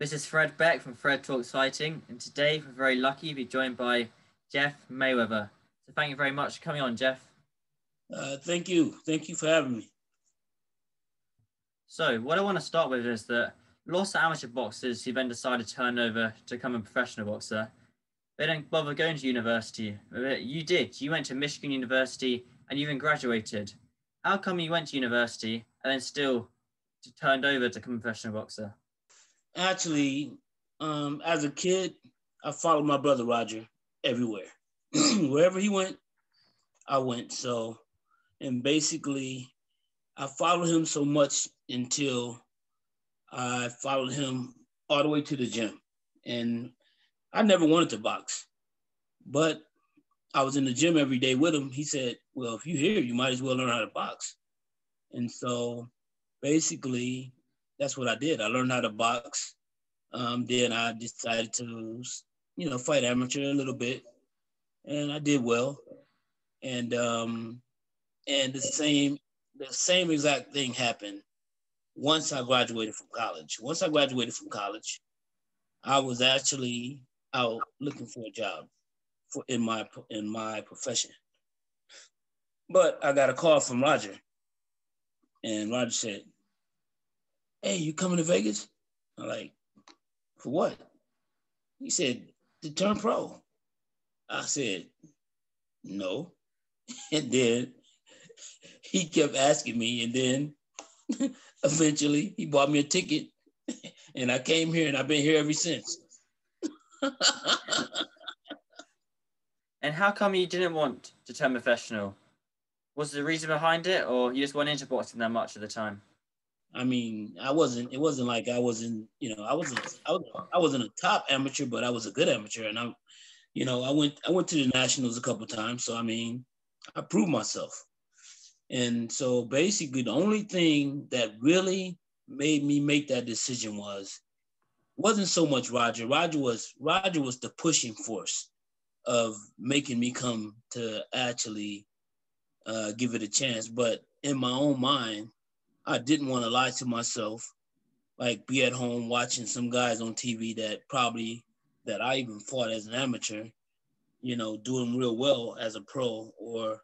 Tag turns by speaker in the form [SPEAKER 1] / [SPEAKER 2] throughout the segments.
[SPEAKER 1] This is Fred Beck from Fred Talks Fighting, and today we're very lucky to be joined by Jeff Mayweather. So thank you very much for coming on, Jeff.
[SPEAKER 2] Thank you. Thank you for having me.
[SPEAKER 1] So what I want to start with is that lots of amateur boxers who then decide to turn over to become a professional boxer, they don't bother going to university. You did. You went to Michigan University and you even graduated. How come you went to university and then still turned over to become a professional boxer?
[SPEAKER 2] Actually, as a kid, I followed my brother Roger everywhere. Wherever he went, I went. So, and basically, I followed him so much until I followed him all the way to the gym. And I never wanted to box, but I was in the gym every day with him. He said, well, if you're here, you might as well learn how to box. And so basically, that's what I did. I learned how to box. Then I decided to, fight amateur a little bit, and I did well. And the same exact thing happened once I graduated from college. Once I graduated from college, I was actually out looking for a job in my profession. But I got a call from Roger, and Roger said, "Hey, you coming to Vegas?" I'm like, "For what?" He said, "To turn pro." I said, "No." And then he kept asking me, and then eventually he bought me a ticket, and I came here, and I've been here ever since.
[SPEAKER 1] And how come you didn't want to turn professional? Was there a reason behind it, or you just weren't into boxing that much at the time?
[SPEAKER 2] I mean, it wasn't like I wasn't, I wasn't a top amateur, but I was a good amateur. And I went to the nationals a couple of times. So, I mean, I proved myself. And so basically the only thing that really made me make that decision wasn't so much Roger. Roger was the pushing force of making me come to actually give it a chance. But in my own mind, I didn't want to lie to myself, like be at home watching some guys on TV that I even fought as an amateur, doing real well as a pro, or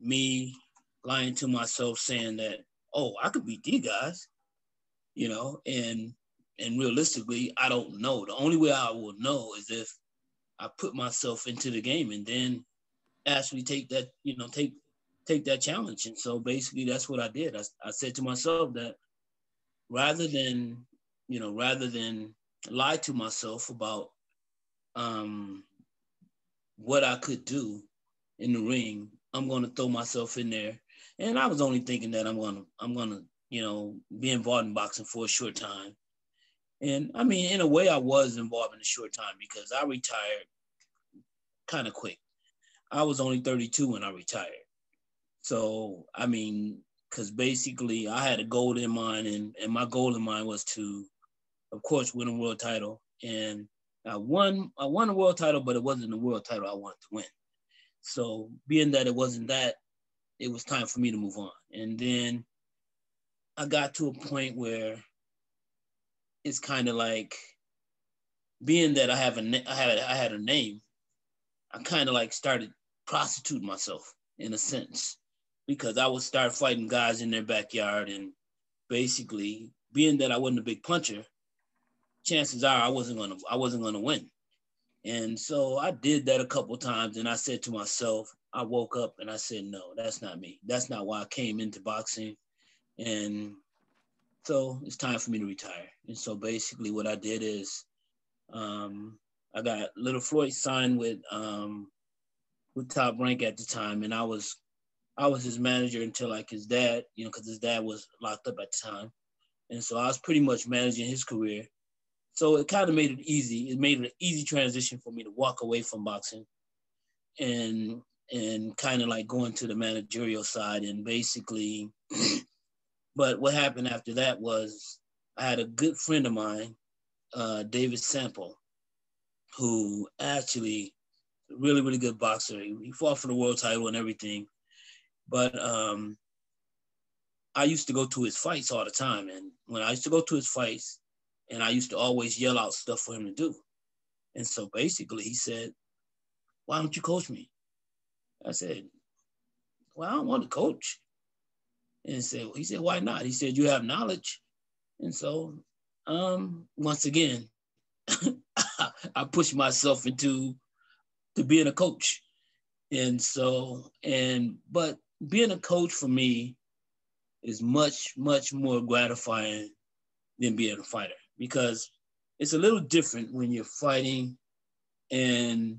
[SPEAKER 2] me lying to myself saying that, oh, I could beat these guys, and realistically, I don't know. The only way I will know is if I put myself into the game and then actually take that, take that challenge. And so basically that's what I did. I said to myself that rather than lie to myself about what I could do in the ring, I'm going to throw myself in there. And I was only thinking that I'm going to, be involved in boxing for a short time. And I mean, in a way I was involved in a short time because I retired kind of quick. I was only 32 when I retired. So, I mean, because basically I had a goal in mind, and my goal in mind was to, of course, win a world title. And I won a world title, but it wasn't the world title I wanted to win. So being that it wasn't that, it was time for me to move on. And then I got to a point where it's kind of like, being that I had a name, I kind of like started prostituting myself in a sense, because I would start fighting guys in their backyard, and basically being that I wasn't a big puncher, chances are I wasn't gonna win. And so I did that a couple of times, and I said to myself, I woke up and I said, no, that's not me. That's not why I came into boxing. And so it's time for me to retire. And so basically what I did is I got Little Floyd signed with Top Rank at the time, and I was his manager until like his dad, because his dad was locked up at the time. And so I was pretty much managing his career. So it kind of made it easy. It made it an easy transition for me to walk away from boxing and kind of like going to the managerial side. And basically, but what happened after that was I had a good friend of mine, David Sample, who actually really, really good boxer. He fought for the world title and everything. But I used to go to his fights all the time. And when I used to go to his fights, And I used to always yell out stuff for him to do. And so basically he said, why don't you coach me? I said, well, I don't want to coach. And he said, why not? He said, you have knowledge. And so, once again, I pushed myself into being a coach. And so, but being a coach for me is much, much more gratifying than being a fighter, because it's a little different when you're fighting and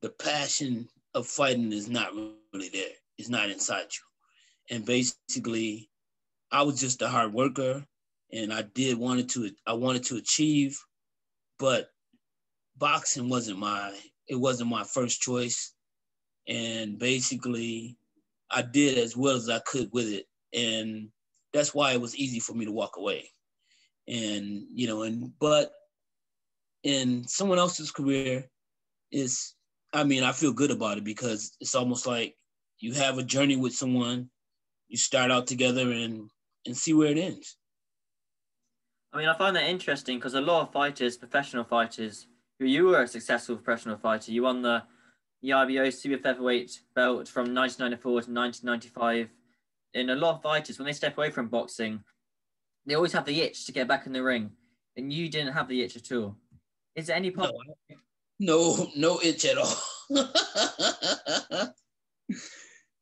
[SPEAKER 2] the passion of fighting is not really there. It's not inside you. And basically, I was just a hard worker, and I wanted to achieve, but boxing wasn't my first choice. And basically, I did as well as I could with it. And that's why it was easy for me to walk away. And, but in someone else's career I feel good about it, because it's almost like you have a journey with someone, you start out together and see where it ends.
[SPEAKER 1] I mean, I find that interesting because a lot of fighters, professional fighters, you were a successful professional fighter. You won the IBO super featherweight belt from 1994 to 1995. And a lot of fighters, when they step away from boxing, they always have the itch to get back in the ring. And you didn't have the itch at all. Is there any part?
[SPEAKER 2] No itch at all.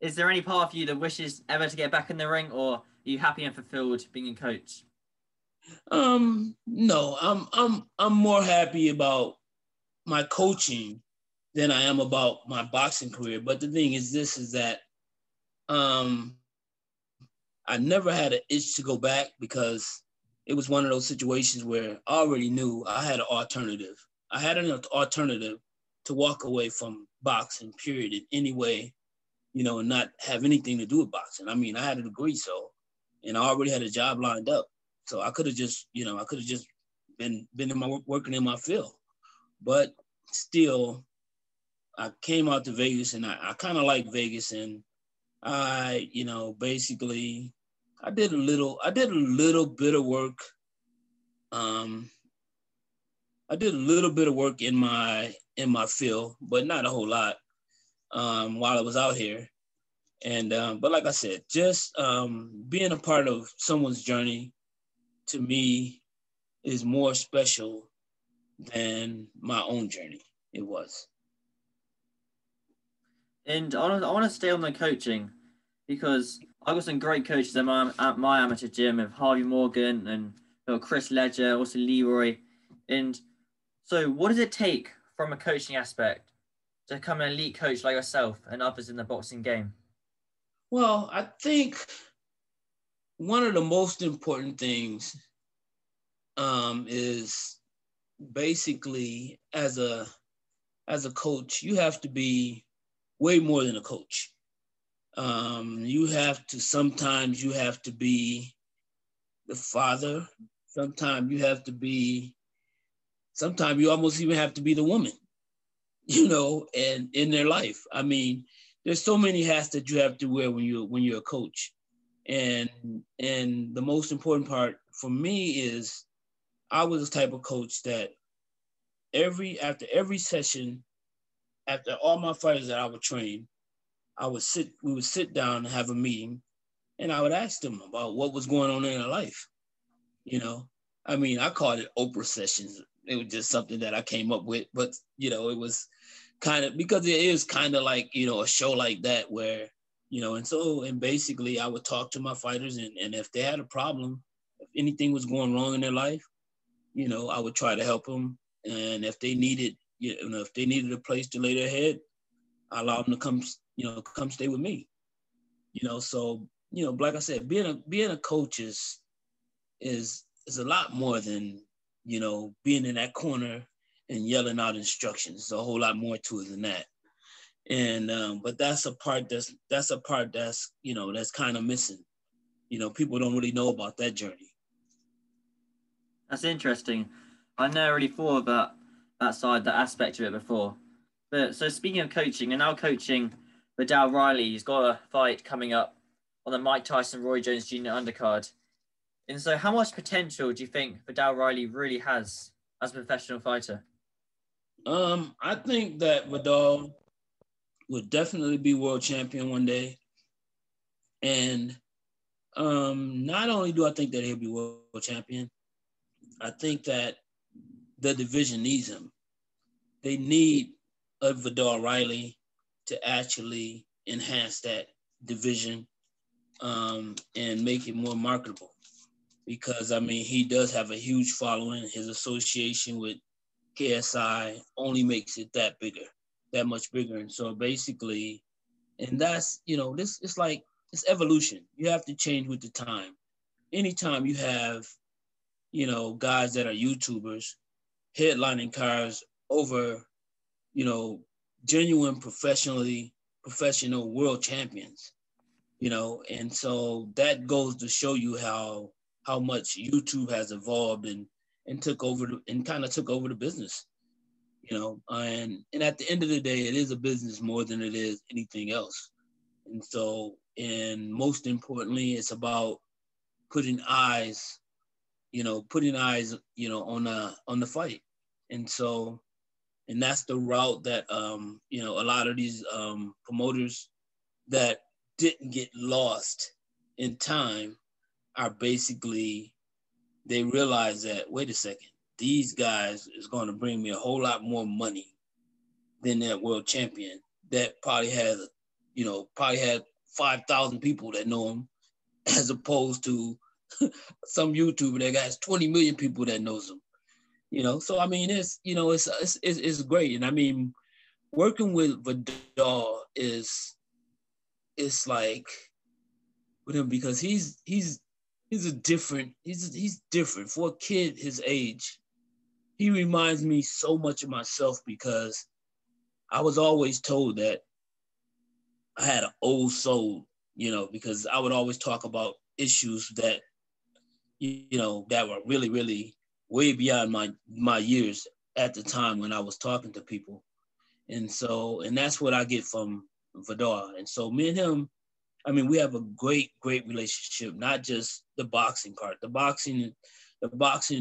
[SPEAKER 1] Is there any part of you that wishes ever to get back in the ring, or are you happy and fulfilled being a coach?
[SPEAKER 2] No, I'm more happy about my coaching than I am about my boxing career. But the thing is that I never had an itch to go back, because it was one of those situations where I already knew I had an alternative. I had an alternative to walk away from boxing, period, in any way, and not have anything to do with boxing. I mean, I had a degree, and I already had a job lined up. So I could have just, been working in my field. But still, I came out to Vegas, and I kind of like Vegas, and I, basically, I did a little bit of work. I did a little bit of work in my field, but not a whole lot while I was out here. And but like I said, just being a part of someone's journey, to me, is more special than my own journey. It was.
[SPEAKER 1] And I want to stay on the coaching, because I got some great coaches at my amateur gym, with Harvey Morgan and Chris Ledger, also Leroy. And so what does it take from a coaching aspect to become an elite coach like yourself and others in the boxing game?
[SPEAKER 2] Well, I think one of the most important things is basically, as a coach, you have to be way more than a coach. Sometimes you have to be the father. Sometimes you almost even have to be the woman, and in their life. I mean, there's so many hats that you have to wear when you're a coach. And the most important part for me is, I was the type of coach that after every session, after all my fighters that I would train, we would sit down and have a meeting, and I would ask them about what was going on in their life. I mean, I called it Oprah sessions. It was just something that I came up with, but it was kind of, because it is kind of like, a show like that where, and basically I would talk to my fighters, and if they had a problem, if anything was going wrong in their life, I would try to help them. And if they needed a place to lay their head, I allowed them to come stay with me. So, like I said, being a coach is a lot more than, being in that corner and yelling out instructions. There's a whole lot more to it than that. And but that's a part that's that's kind of missing. People don't really know about that journey.
[SPEAKER 1] That's interesting. I never really thought about that aspect of it before. But so speaking of coaching, and now coaching Vidal Rileys, he's got a fight coming up on the Mike Tyson Roy Jones Jr. undercard. And so how much potential do you think Vidal Riley really has as a professional fighter?
[SPEAKER 2] I think that Vidal will definitely be world champion one day. And not only do I think that he'll be world champion, I think that the division needs him. They need a Vidal Riley to actually enhance that division and make it more marketable. Because, I mean, he does have a huge following. His association with KSI only makes it that much bigger. And so basically, and that's, this it's like, it's evolution. You have to change with the time. Anytime you have, guys that are YouTubers headlining cars over, genuine professional world champions, and so that goes to show you how much YouTube has evolved and took over and kind of took over the business, and at the end of the day, it is a business more than it is anything else. And so, and most importantly, it's about putting eyes, on the fight. And so, and that's the route that, a lot of these promoters that didn't get lost in time are basically, they realize that, wait a second, these guys is going to bring me a whole lot more money than that world champion that probably had 5,000 people that know him, as opposed to some YouTuber that has 20 million people that knows him. So I mean, it's great, and I mean, working with Vidal is like with him because he's different for a kid his age. He reminds me so much of myself because I was always told that I had an old soul, because I would always talk about issues that, that were really, really way beyond my years at the time when I was talking to people. And so, and that's what I get from Vidal. And so me and him, I mean, we have a great, great relationship, not just the boxing part. The boxing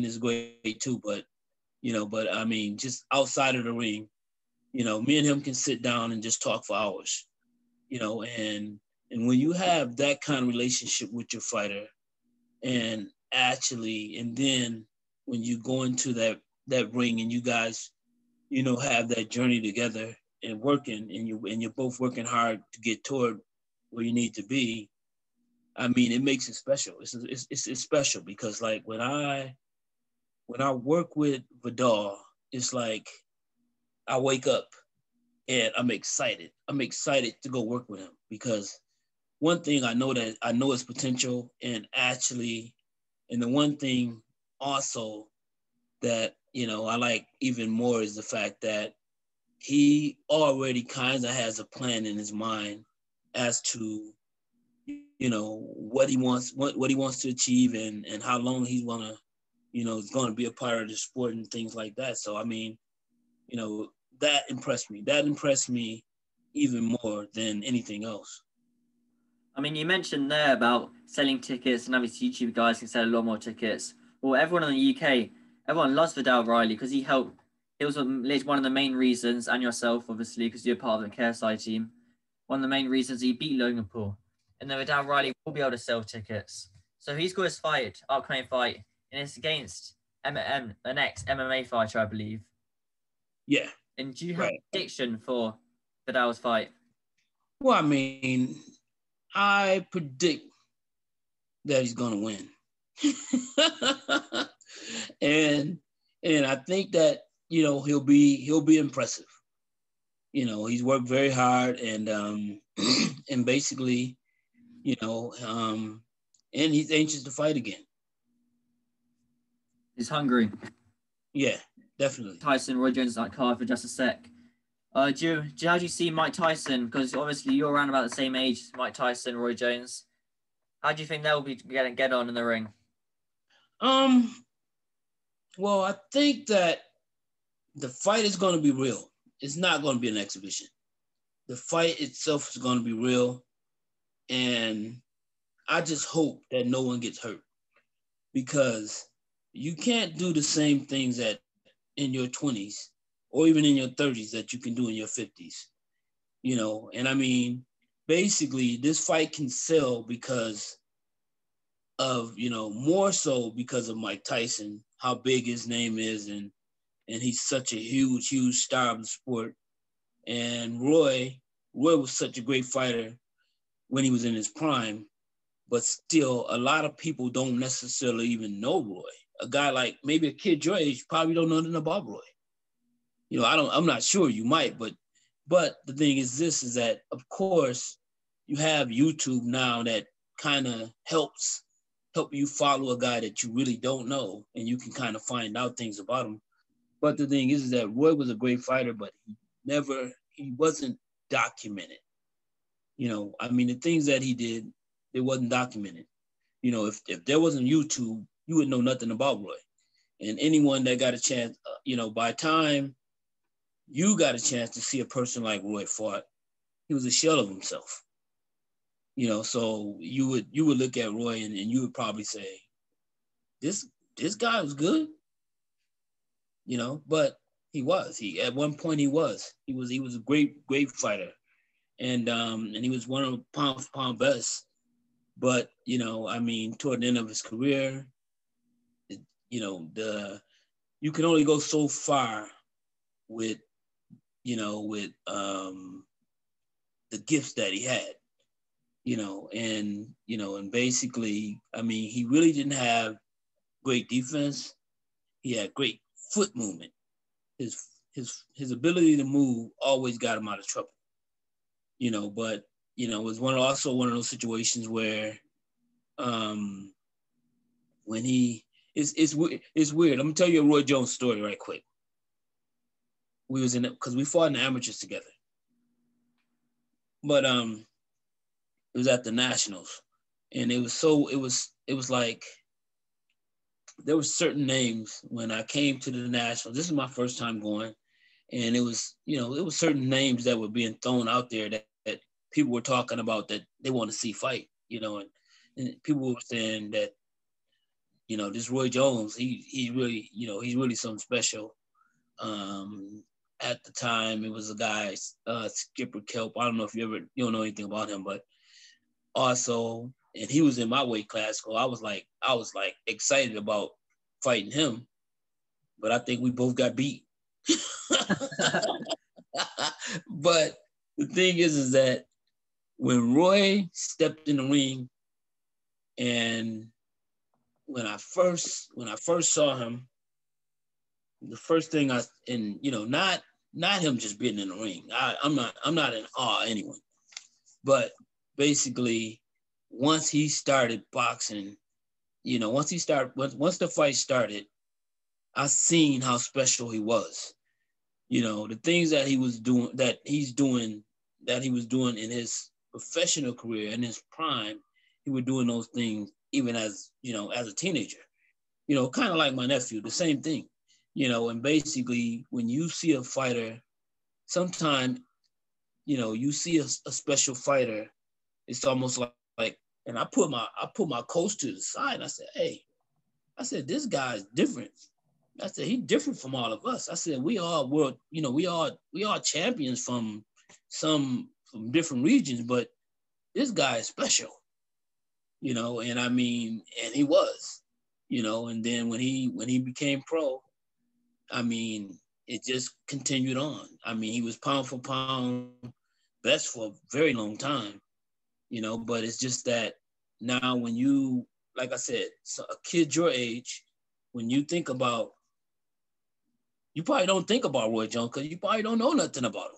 [SPEAKER 2] is great too, but I mean, just outside of the ring, me and him can sit down and just talk for hours, and when you have that kind of relationship with your fighter, and then when you go into that ring and you guys, have that journey together and working, and you're both working hard to get toward where you need to be. I mean, it makes it special. It's special because, like, when I work with Vidal, it's like I wake up and I'm excited. I'm excited to go work with him because one thing I know his potential, and the one thing also that, I like even more is the fact that he already kind of has a plan in his mind as to, what he wants to achieve and how long he's gonna, is going to be a part of the sport and things like that. So, I mean, that impressed me. That impressed me even more than anything else.
[SPEAKER 1] I mean, you mentioned there about selling tickets, and obviously YouTube guys can sell a lot more tickets. Well, everyone in the UK, everyone loves Vidal Riley because he was one of the main reasons, and yourself, obviously, because you're part of the KSI team, one of the main reasons he beat Logan Paul. And then Vidal Riley will be able to sell tickets. So he's got his upcoming fight, and it's against the next MMA fighter, I believe.
[SPEAKER 2] Yeah.
[SPEAKER 1] And do you have a prediction for Vidal's fight?
[SPEAKER 2] Well, I mean, I predict that he's going to win. and I think that, he'll be impressive. He's worked very hard and and basically, and he's anxious to fight again.
[SPEAKER 1] He's hungry.
[SPEAKER 2] Yeah, definitely.
[SPEAKER 1] Tyson, Roy Jones, that card for just a sec. How do you see Mike Tyson? Because obviously you're around about the same age as Mike Tyson, Roy Jones. How do you think they'll be get on in the ring?
[SPEAKER 2] Well, I think that the fight is going to be real. It's not going to be an exhibition. The fight itself is going to be real, and I just hope that no one gets hurt. because you can't do the same things that in your 20s or even in your 30s that you can do in your 50s, you know? And I mean, basically this fight can sell because of, you know, more so because of Mike Tyson, how big his name is, and he's such a huge star of the sport. And Roy was such a great fighter when he was in his prime, but still a lot of people don't necessarily even know Roy. A guy like maybe a kid your age probably don't know nothing about Roy. You know, I'm not sure, you might, but the thing is this, is that of course you have YouTube now that kind of help you follow a guy that you really don't know, and you can kind of find out things about him. But the thing is that Roy was a great fighter, but he wasn't documented. You know, I mean, the things that he did, it wasn't documented. You know, if there wasn't YouTube, you would know nothing about Roy. And anyone that got a chance, you know, by time you got a chance to see a person like Roy fought, he was a shell of himself. You know, so you would look at Roy and you would probably say, this guy was good, you know, but he at one point he was a great fighter. And he was one of the pound for pound best. But, you know, I mean, toward the end of his career, you know, you can only go so far with the gifts that he had, you know, and basically, I mean, he really didn't have great defense. He had great foot movement. His ability to move always got him out of trouble, you know, but, you know, it was also one of those situations where when it's weird. Let me tell you a Roy Jones story right quick. We was in it because we fought in the amateurs together. But it was at the Nationals. And it was like there were certain names when I came to the Nationals. This is my first time going. And it was, you know, it was certain names that were being thrown out there that people were talking about that they want to see fight, you know, and people were saying that, you know, this Roy Jones, he really, you know, he's really something special. At the time, it was a guy, Skipper Kelp. I don't know if you don't know anything about him, but also, and he was in my weight class, so I was like excited about fighting him, but I think we both got beat. But the thing is that when Roy stepped in the ring, and when I first saw him, the first thing you know, not him just being in the ring. I'm not in awe of anyone, but basically, once he started boxing, you know, once the fight started, I seen how special he was. You know, the things that he was doing, that he was doing in his professional career, in his prime, he was doing those things even as, you know, as a teenager. You know, kind of like my nephew, the same thing. You know, and basically, when you see a fighter, sometimes, you know, you see a special fighter, it's almost like, and I put my coach to the side, and I said, hey, I said, this guy's different. I said, he's different from all of us. I said, we are champions from different regions, but this guy is special, you know, and I mean, and he was, you know, and then when he became pro, I mean, it just continued on. I mean, he was pound for pound best for a very long time, you know, but it's just that now when you, like I said, so a kid your age, when you think about, you probably don't think about Roy Jones because you probably don't know nothing about him.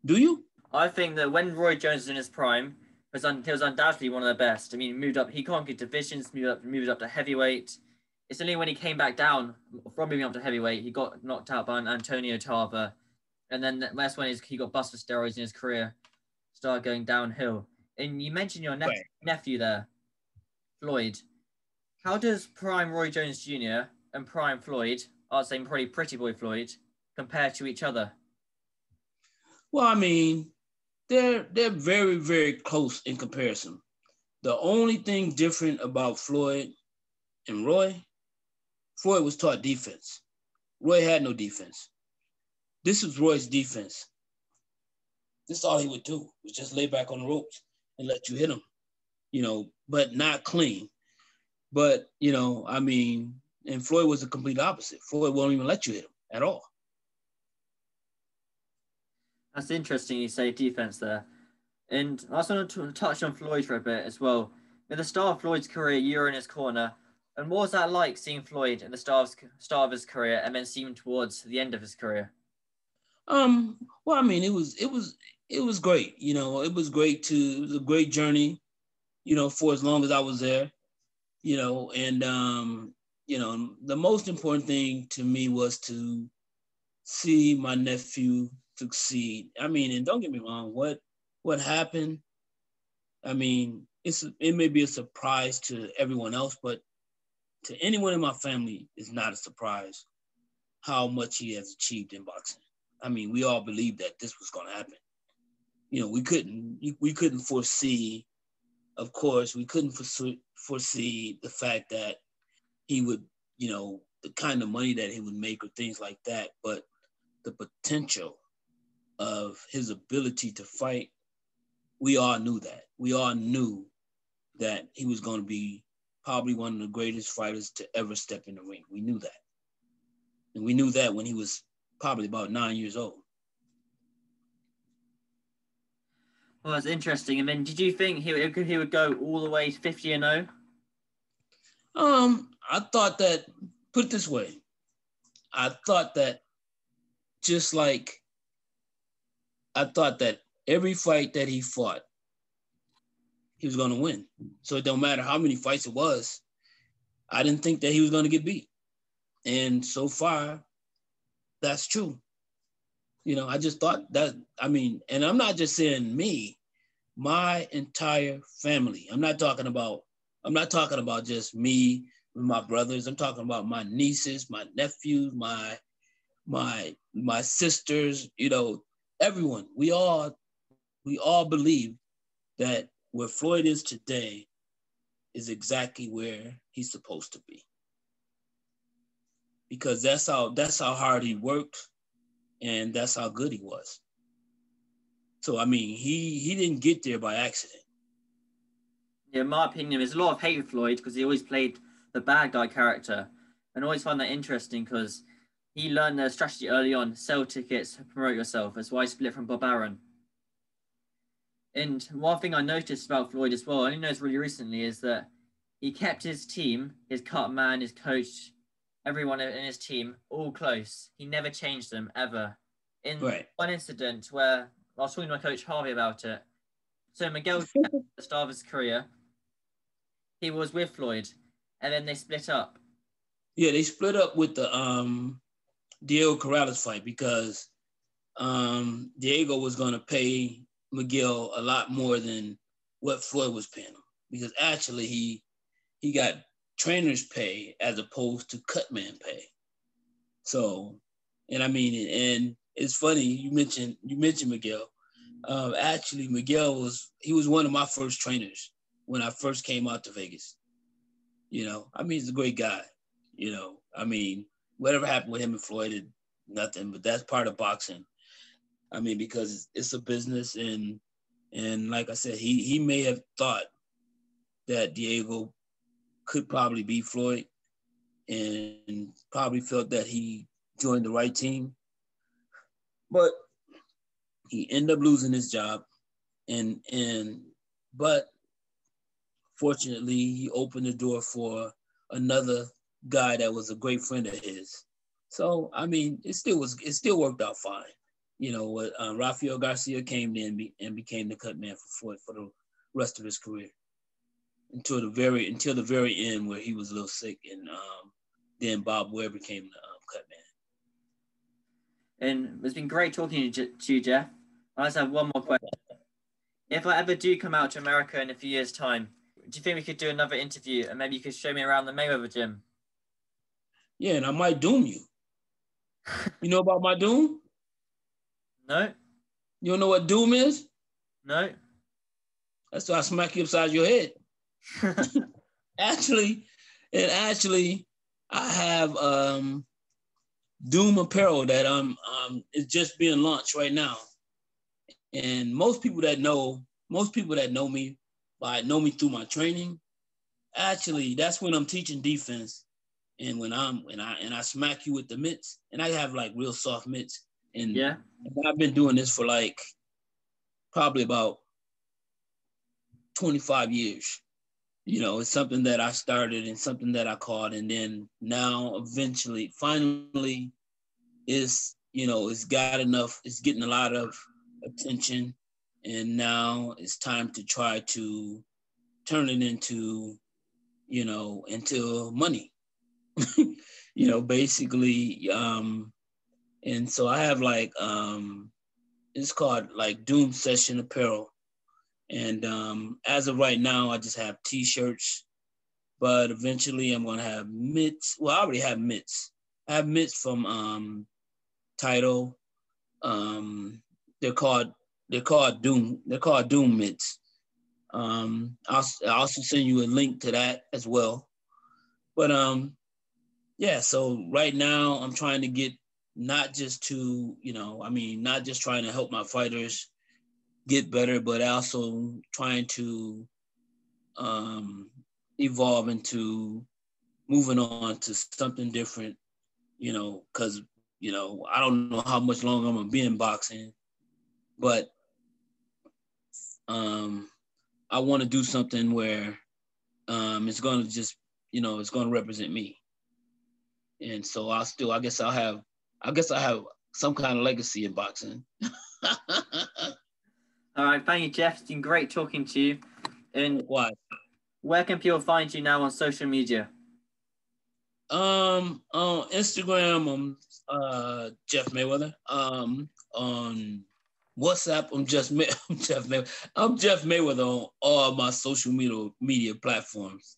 [SPEAKER 2] Do you?
[SPEAKER 1] I think that when Roy Jones was in his prime, he was undoubtedly one of the best. I mean, he conquered divisions, moved up to heavyweight. It's only when he came back down from moving up to heavyweight, he got knocked out by Antonio Tarver. And then that's when he got busted steroids in his career, started going downhill. And you mentioned your nephew there, Floyd. How does prime Roy Jones Jr. and prime Floyd, I'd say probably Pretty Boy Floyd, compare to each other?
[SPEAKER 2] Well, I mean, they're very, very close in comparison. The only thing different about Floyd and Roy, Floyd was taught defense. Roy had no defense. This was Roy's defense. This is all he would do, was just lay back on the ropes and let you hit him, but not clean. But, and Floyd was the complete opposite. Floyd won't even let you hit him at all.
[SPEAKER 1] That's interesting you say defense there. And I just want to touch on Floyd for a bit as well. At the start of Floyd's career, you were in his corner. And what was that like, seeing Floyd at the start of his career and then seeing him towards the end of his career?
[SPEAKER 2] Well, it was great. It was great it was a great journey, for as long as I was there, and the most important thing to me was to see my nephew succeed. And don't get me wrong, what happened, it may be a surprise to everyone else, but to anyone in my family, it's not a surprise how much he has achieved in boxing. We all believed that this was going to happen. We couldn't foresee, of course, we couldn't foresee the fact that he would, the kind of money that he would make or things like that, but the potential of his ability to fight, we all knew that. We all knew that he was going to be probably one of the greatest fighters to ever step in the ring. We knew that. And we knew that when he was probably about 9 years old.
[SPEAKER 1] Well, that's interesting. And then did you think he would go all the way to 50-0?
[SPEAKER 2] I thought that, put it this way, I thought that every fight that he fought, he was going to win. So it don't matter how many fights it was, I didn't think that he was going to get beat. And so far, that's true. I just thought that, and I'm not just saying me, my entire family. I'm not talking about just me with my brothers. I'm talking about my nieces, my nephews, my sisters, everyone. We all believe that where Floyd is today is exactly where he's supposed to be. Because that's how hard he worked, and that's how good he was. So he didn't get there by accident.
[SPEAKER 1] Yeah, in my opinion, there's a lot of hate with Floyd because he always played the bad guy character, and I always find that interesting because he learned the strategy early on: sell tickets, promote yourself. That's why he split from Bob Arum. And one thing I noticed about Floyd as well, I only noticed really recently, is that he kept his team, his cut man, his coach, everyone in his team, all close. He never changed them, ever. In one incident where I was talking to my coach Harvey about it, so Miguel, at the start of his career, he was with Floyd, and then they split up.
[SPEAKER 2] Yeah, they split up with the Diego Corrales fight because Diego was going to pay Miguel a lot more than what Floyd was paying him, because actually he got trainer's pay as opposed to cutman pay. So, and it's funny you mentioned Miguel. Actually, Miguel was one of my first trainers when I first came out to Vegas. He's a great guy. Whatever happened with him and Floyd, nothing, but that's part of boxing. Because it's a business, and like I said, he may have thought that Diego could probably beat Floyd, and probably felt that he joined the right team, but he ended up losing his job, but fortunately he opened the door for another guy that was a great friend of his. So it still worked out fine. Rafael Garcia came in and became the cut man for Floyd for the rest of his career until the very end, where he was a little sick, and then Bob Ware became the cut man.
[SPEAKER 1] And it's been great talking to you, Jeff. I just have one more question. If I ever do come out to America in a few years' time, do you think we could do another interview and maybe you could show me around the Mayweather gym?
[SPEAKER 2] Yeah, and I might doom you. You know about my doom?
[SPEAKER 1] No.
[SPEAKER 2] You don't know what doom is?
[SPEAKER 1] No.
[SPEAKER 2] That's why I smack you upside your head. Actually, I have Doom apparel that is just being launched right now. And most people that know me, know me through my training. Actually, that's when I'm teaching defense, and when I smack you with the mitts, and I have like real soft mitts, and I've been doing this for like probably about 25 years. You know, it's something that I started and something that I caught, and then now eventually, finally, it's it's getting a lot of attention, and now it's time to try to turn it into money. Basically, and so I have like it's called like Doom Session Apparel. And as of right now, I just have t-shirts, but eventually I'm gonna have mitts. Well, I already have mitts. I have mitts from Title. They're called Doom. They're called Doom mitts. I'll also send you a link to that as well. But yeah. So right now I'm trying to get not just trying to help my fighters get better, but also trying to evolve into moving on to something different, because, I don't know how much longer I'm going to be in boxing, but I want to do something where it's going to just, it's going to represent me. And so I guess I'll have some kind of legacy in boxing.
[SPEAKER 1] All right, thank you, Jeff. It's been great talking to you. And
[SPEAKER 2] why?
[SPEAKER 1] Where can people find you now on social media?
[SPEAKER 2] On Instagram, I'm Jeff Mayweather. On WhatsApp, I'm Jeff Mayweather. I'm Jeff Mayweather on all my social media platforms.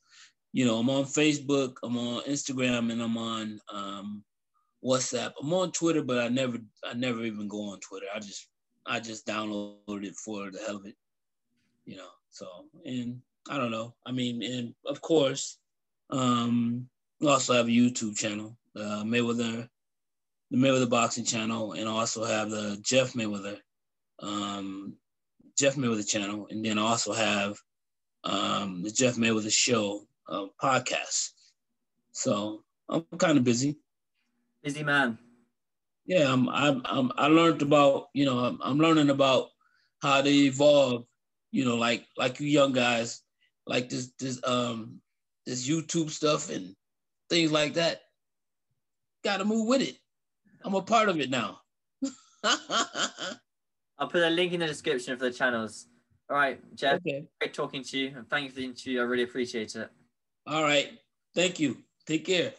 [SPEAKER 2] I'm on Facebook, I'm on Instagram, and I'm on WhatsApp. I'm on Twitter, but I never even go on Twitter. I just downloaded it for the hell of it. So, and I don't know. I mean, and of course, we also have a YouTube channel, the Mayweather Boxing channel, and I also have the Jeff Mayweather channel, and then I also have the Jeff Mayweather Show podcast. So I'm kind of busy.
[SPEAKER 1] Busy man.
[SPEAKER 2] Yeah, I learned about I'm learning about how to evolve. Like you young guys, like this YouTube stuff and things like that. Got to move with it. I'm a part of it now.
[SPEAKER 1] I'll put a link in the description for the channels. All right, Jeff.
[SPEAKER 2] Okay.
[SPEAKER 1] Great talking to you, and thank you for the interview. I really appreciate it.
[SPEAKER 2] All right. Thank you. Take care.